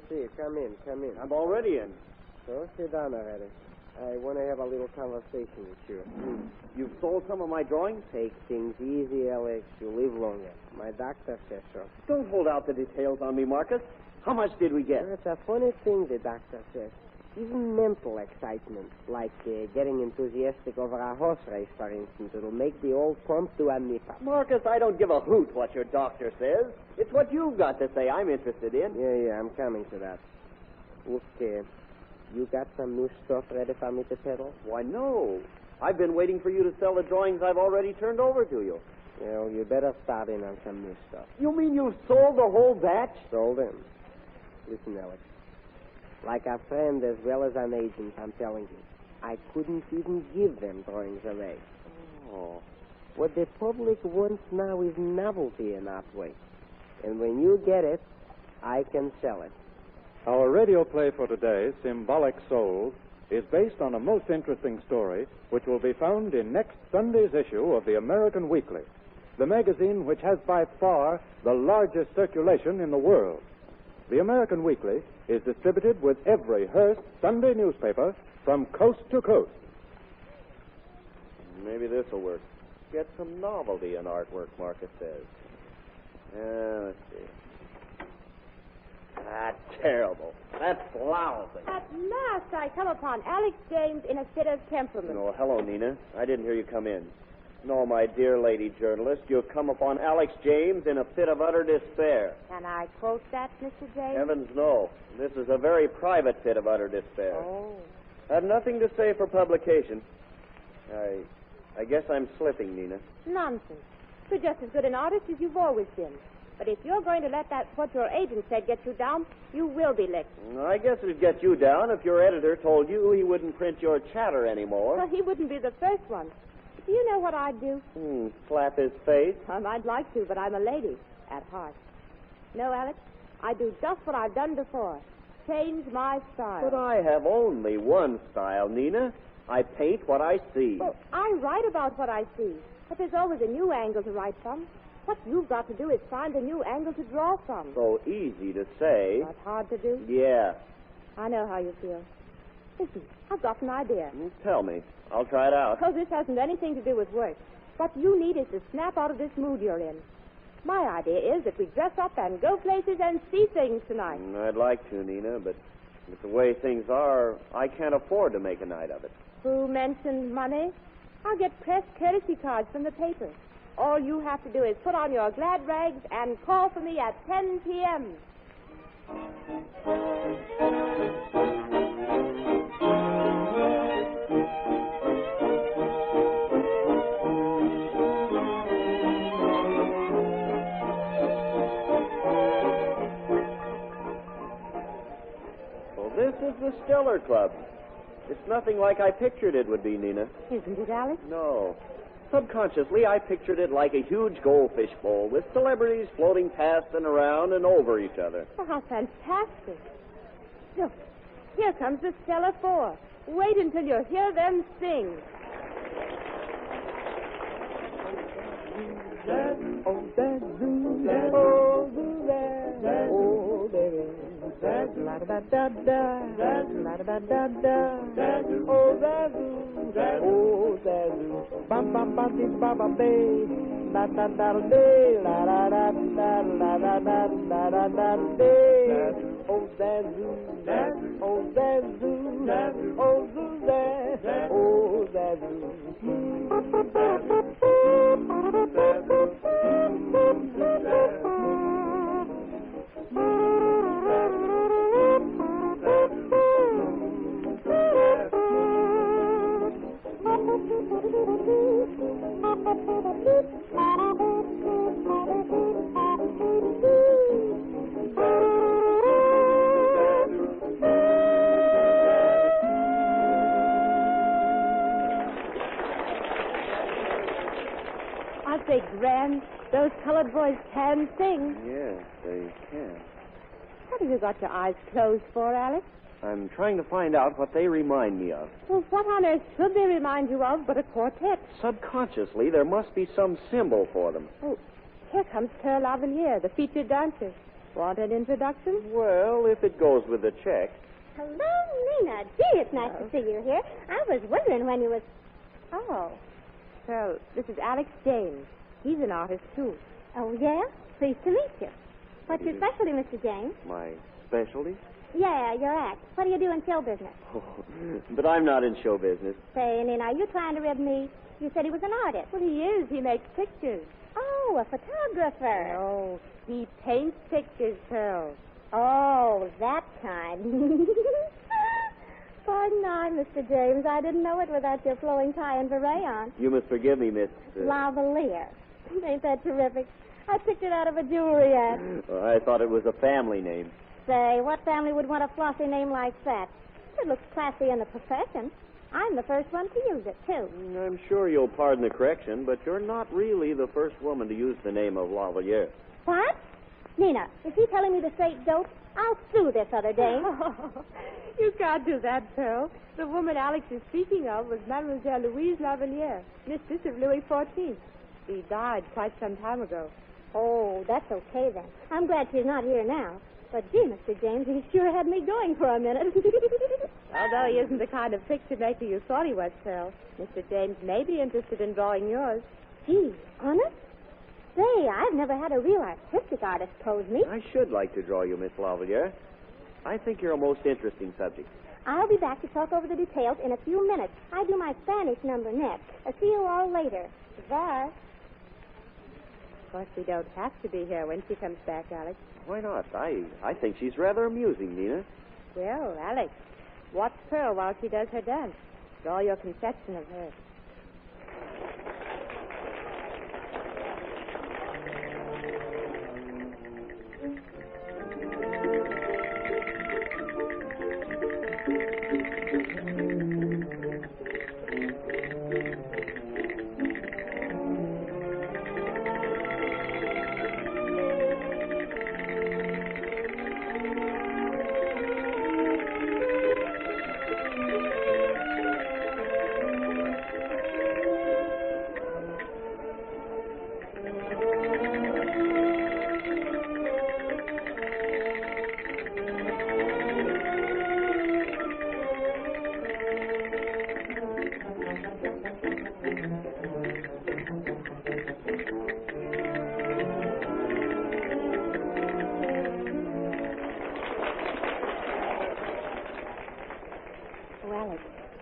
see. Come in. I'm already in. So, sit down already. I want to have a little conversation with you. You've sold some of my drawings? Take things easy, Alex. You live longer. My doctor says so. Don't hold out the details on me, Marcus. How much did we get? It's a funny thing, the doctor says. Even mental excitement, like getting enthusiastic over a horse race, for instance, it'll make the old pump do a nipper. Marcus, I don't give a hoot what your doctor says. It's what you've got to say I'm interested in. Yeah, I'm coming to that. Look, you got some new stuff ready for me to peddle? Why, no. I've been waiting for you to sell the drawings I've already turned over to you. Well, you better start in on some new stuff. You mean you've sold the whole batch? Sold them. Listen, Alex. Like a friend as well as an agent, I'm telling you. I couldn't even give them drawings away. Oh. What the public wants now is novelty in artwork. And when you get it, I can sell it. Our radio play for today, Symbolic Soul, is based on a most interesting story which will be found in next Sunday's issue of the American Weekly, the magazine which has by far the largest circulation in the world. The American Weekly is distributed with every Hearst Sunday newspaper from coast to coast. Maybe this will work. Get some novelty in artwork, Marcus says. Let's see. Terrible. That's lousy. At last I come upon Alex James in a fit of temperament. Oh, hello, Nina. I didn't hear you come in. No, my dear lady journalist, you've come upon Alex James in a fit of utter despair. Can I quote that, Mr. James? Heavens, no. This is a very private fit of utter despair. Oh. I have nothing to say for publication. I guess I'm slipping, Nina. Nonsense. You're just as good an artist as you've always been. But if you're going to let that what your agent said get you down, you will be licked. I guess it'd get you down if your editor told you he wouldn't print your chatter anymore. Well, he wouldn't be the first one. Do you know what I'd do? Slap his face? I'd like to, but I'm a lady at heart. No, Alex, I do just what I've done before. Change my style. But I have only one style, Nina. I paint what I see. Well, I write about what I see, but there's always a new angle to write from. What you've got to do is find a new angle to draw from. So easy to say. But hard to do? Yeah. I know how you feel. Listen, I've got an idea. Tell me. I'll try it out. Oh, this hasn't anything to do with work. What you need is to snap out of this mood you're in. My idea is that we dress up and go places and see things tonight. I'd like to, Nina, but with the way things are, I can't afford to make a night of it. Who mentioned money? I'll get press courtesy cards from the paper. All you have to do is put on your glad rags and call for me at 10 p.m. So this is the Stellar Club. It's nothing like I pictured it would be, Nina. Isn't it, Alex? No. Subconsciously, I pictured it like a huge goldfish bowl with celebrities floating past and around and over each other. Oh, how fantastic. Look, here comes the Stella Four. Wait until you hear them sing. Oh, that zoo, that oh, zoo, that oh, baby. La da da da, la da da da. Oh, that zoo, oh, that zoo. Bam bam bam dee ba ba day. La da da day, la da da da, la da da da da da day. Oh, that zoo, oh, that zoo, oh, zoo, that oh, that Aren't they grand? Those colored boys can sing. Yes, they can. What have you got your eyes closed for, Alex? I'm trying to find out what they remind me of. Well, what on earth should they remind you of but a quartet? Subconsciously, there must be some symbol for them. Oh, here comes Pearl Lavalier, the featured dancer. Want an introduction? Well, if it goes with the check. Hello, Nina. Gee, it's nice to see you here. I was wondering when you was... Oh. Well, this is Alex James. He's an artist, too. Oh, yeah? Pleased to meet you. What's your specialty, Mr. James? My specialty? Yeah, your act. What do you do in show business? Oh, but I'm not in show business. Say, Nina, are you trying to rib me? You said he was an artist. Well, he is. He makes pictures. Oh, a photographer. No, he paints pictures, Pearl. Oh, that kind. Pardon I, Mr. James. I didn't know it without your flowing tie and beret on. You must forgive me, Miss... Lavalier. Ain't that terrific? I picked it out of a jewelry ad. I thought it was a family name. Say, what family would want a flossy name like that? It looks classy in the profession. I'm the first one to use it, too. I'm sure you'll pardon the correction, but you're not really the first woman to use the name of Lavalier. What? Nina, is he telling me the straight dope? I'll sue this other dame. You can't do that, Pearl. The woman Alex is speaking of was Mademoiselle Louise Lavalier, mistress of Louis XIV. She died quite some time ago. Oh, that's okay, then. I'm glad she's not here now. But, gee, Mr. James, he sure had me going for a minute. Although he isn't the kind of picture maker you thought he was, Pearl, Mr. James may be interested in drawing yours. Gee, honest? Say, I've never had a real artistic artist pose me. I should like to draw you, Miss Lavalier. I think you're a most interesting subject. I'll be back to talk over the details in a few minutes. I do my Spanish number next. See you all later. Goodbye. Of course, we don't have to be here when she comes back, Alex. Why not? I think she's rather amusing, Nina. Well, Alex, watch Pearl while she does her dance. Draw your conception of her.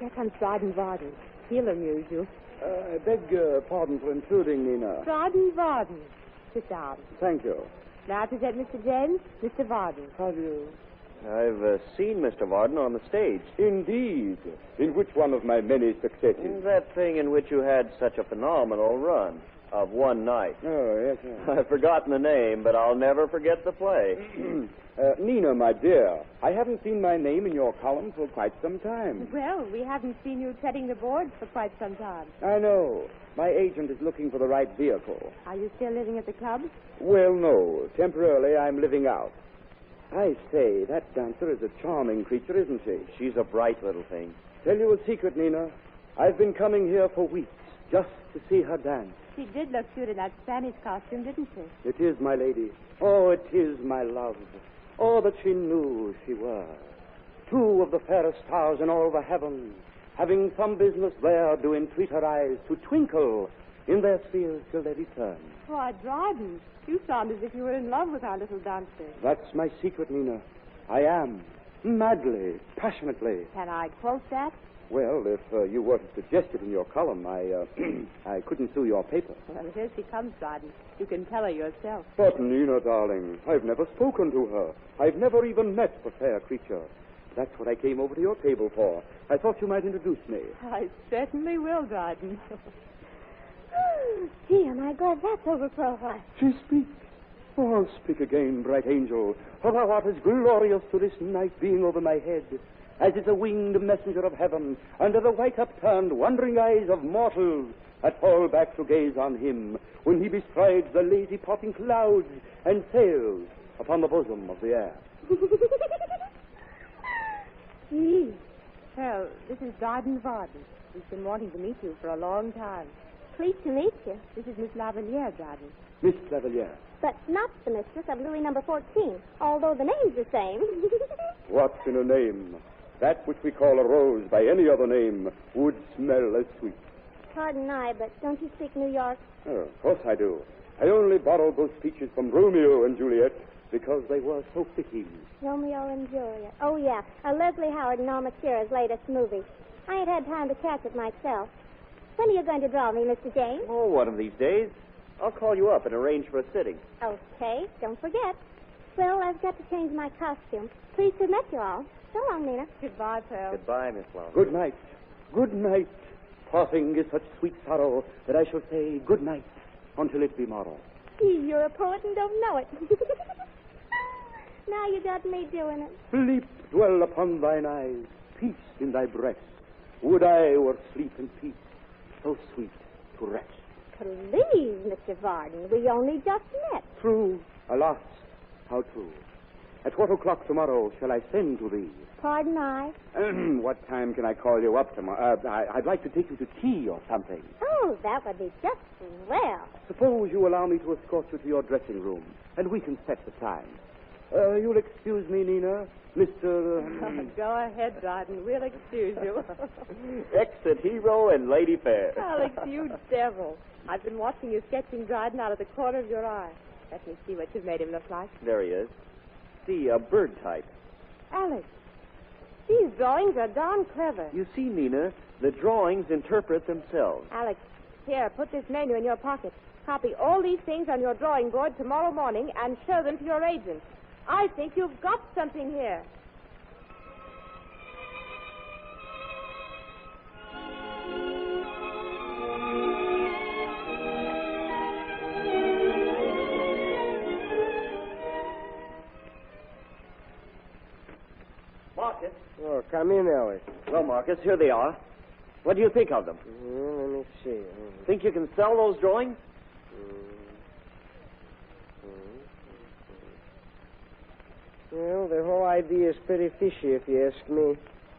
Here comes Dryden Varden. He'll amuse you. I beg pardon for intruding, Nina. Dryden Varden. Sit down. Thank you. Now I present Mr. James, Mr. Varden. How do you... I've seen Mr. Varden on the stage. Indeed. In which one of my many successes? That thing in which you had such a phenomenal run of one night. Oh, yes, yes. I've forgotten the name, but I'll never forget the play. Nina, my dear, I haven't seen my name in your column for quite some time. Well, we haven't seen you treading the boards for quite some time. I know. My agent is looking for the right vehicle. Are you still living at the club? Well, no. Temporarily, I'm living out. I say, that dancer is a charming creature, isn't she? She's a bright little thing. Tell you a secret, Nina. I've been coming here for weeks just to see her dance. She did look cute in that Spanish costume, didn't she? It is, my lady. Oh, it is, my love. Oh, that she knew she were. Two of the fairest stars in all the heavens, having some business there, do entreat her eyes to twinkle in their spheres till they return. Why, Dryden, you sound as if you were in love with our little dancer. That's my secret, Nina. I am. Madly, passionately. Can I quote that? Well, if you were to suggest it in your column, I couldn't sue your paper. Well, here she comes, Dryden. You can tell her yourself. But, Nina, darling, I've never spoken to her. I've never even met the fair creature. That's what I came over to your table for. I thought you might introduce me. I certainly will, Dryden. Gee, am I glad that's over for a while. She speaks. Oh, speak again, bright angel. Oh, thou art as glorious to this night being over my head as is a winged messenger of heaven under the white upturned wondering eyes of mortals that fall back to gaze on him when he bestrides the lazy popping clouds and sails upon the bosom of the air. Gee. Well, this is Dryden Varden. He's been wanting to meet you for a long time. pleased to meet you. This is Miss Lavalier, Dryden. Miss Lavalier. But not the mistress of Louis number 14, although the name's the same. What's in a name? That which we call a rose by any other name would smell as sweet. Pardon I, but don't you speak New York? Oh, of course I do. I only borrowed those speeches from Romeo and Juliet because they were so fitting. Romeo and Juliet. Oh, yeah. Leslie Howard and Norma Shearer's latest movie. I ain't had time to catch it myself. When are you going to draw me, Mr. James? Oh, one of these days. I'll call you up and arrange for a sitting. Okay, don't forget. Well, I've got to change my costume. Pleased to have met you all. So long, Nina. Goodbye, Pearl. Goodbye, Miss Lawrence. Good night. Good night. Parting is such sweet sorrow that I shall say good night until it be morrow. Gee, you're a poet and don't know it. Now you got me doing it. Sleep dwell upon thine eyes, peace in thy breast. Would I were sleep and peace, so sweet to rest. Please, Mr. Varden, we only just met. True, alas, how true. At what o'clock tomorrow shall I send to thee? Pardon I? What time can I call you up tomorrow? I'd like to take you to tea or something. Oh, that would be just swell. Suppose you allow me to escort you to your dressing room, and we can set the time. You'll excuse me, Nina. Mr. Go ahead, Dryden. We'll excuse you. Exit hero and lady fair. Alex, you devil. I've been watching you sketching Dryden out of the corner of your eye. Let me see what you've made him look like. There he is. See, a bird type. Alex, these drawings are darn clever. You see, Nina, the drawings interpret themselves. Alex, here, put this menu in your pocket. Copy all these things on your drawing board tomorrow morning and show them to your agent. I think you've got something here. Marcus. Oh, come in, Ellis. Well, Marcus, here they are. What do you think of them? Let me see. Think you can sell those drawings? Well, the whole idea is pretty fishy, if you ask me.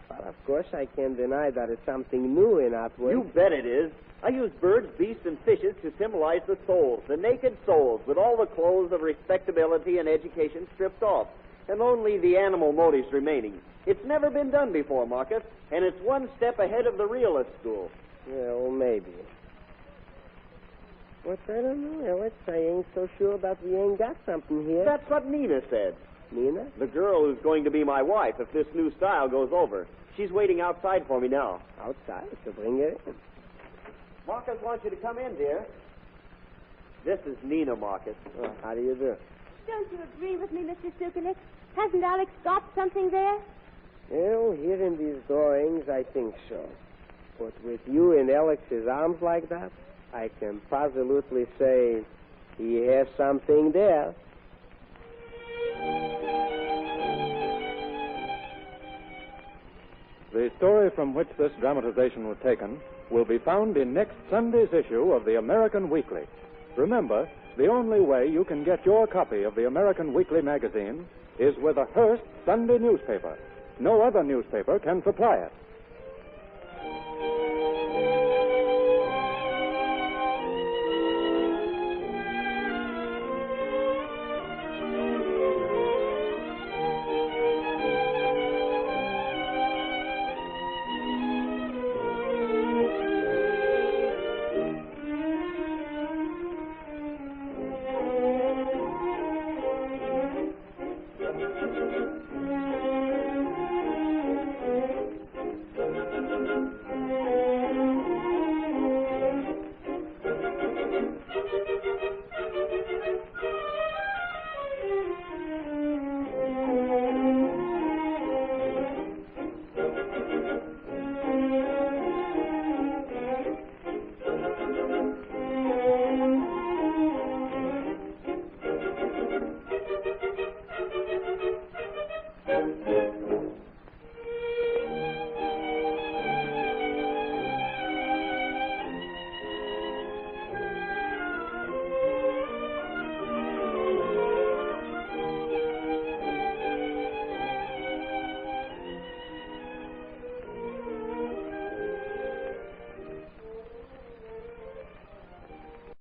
But, of course, I can't deny that it's something new in artwork. You bet it is. I use birds, beasts, and fishes to symbolize the souls, the naked souls, with all the clothes of respectability and education stripped off, and only the animal motives remaining. It's never been done before, Marcus, and it's one step ahead of the realist school. Well, maybe. But I don't know, Ellis. I ain't so sure that we ain't got something here. That's what Nina said. Nina? The girl who's going to be my wife if this new style goes over. She's waiting outside for me now. Outside, so bring her in. Marcus wants you to come in, dear. This is Nina, Marcus. Oh, how do you do? Don't you agree with me, Mr. Stukenik? Hasn't Alex got something there? Well, here in these drawings, I think so. But with you in Alex's arms like that, I can positively say he has something there. The story from which this dramatization was taken will be found in next Sunday's issue of the American Weekly. Remember, the only way you can get your copy of the American Weekly magazine is with a Hearst Sunday newspaper. No other newspaper can supply it.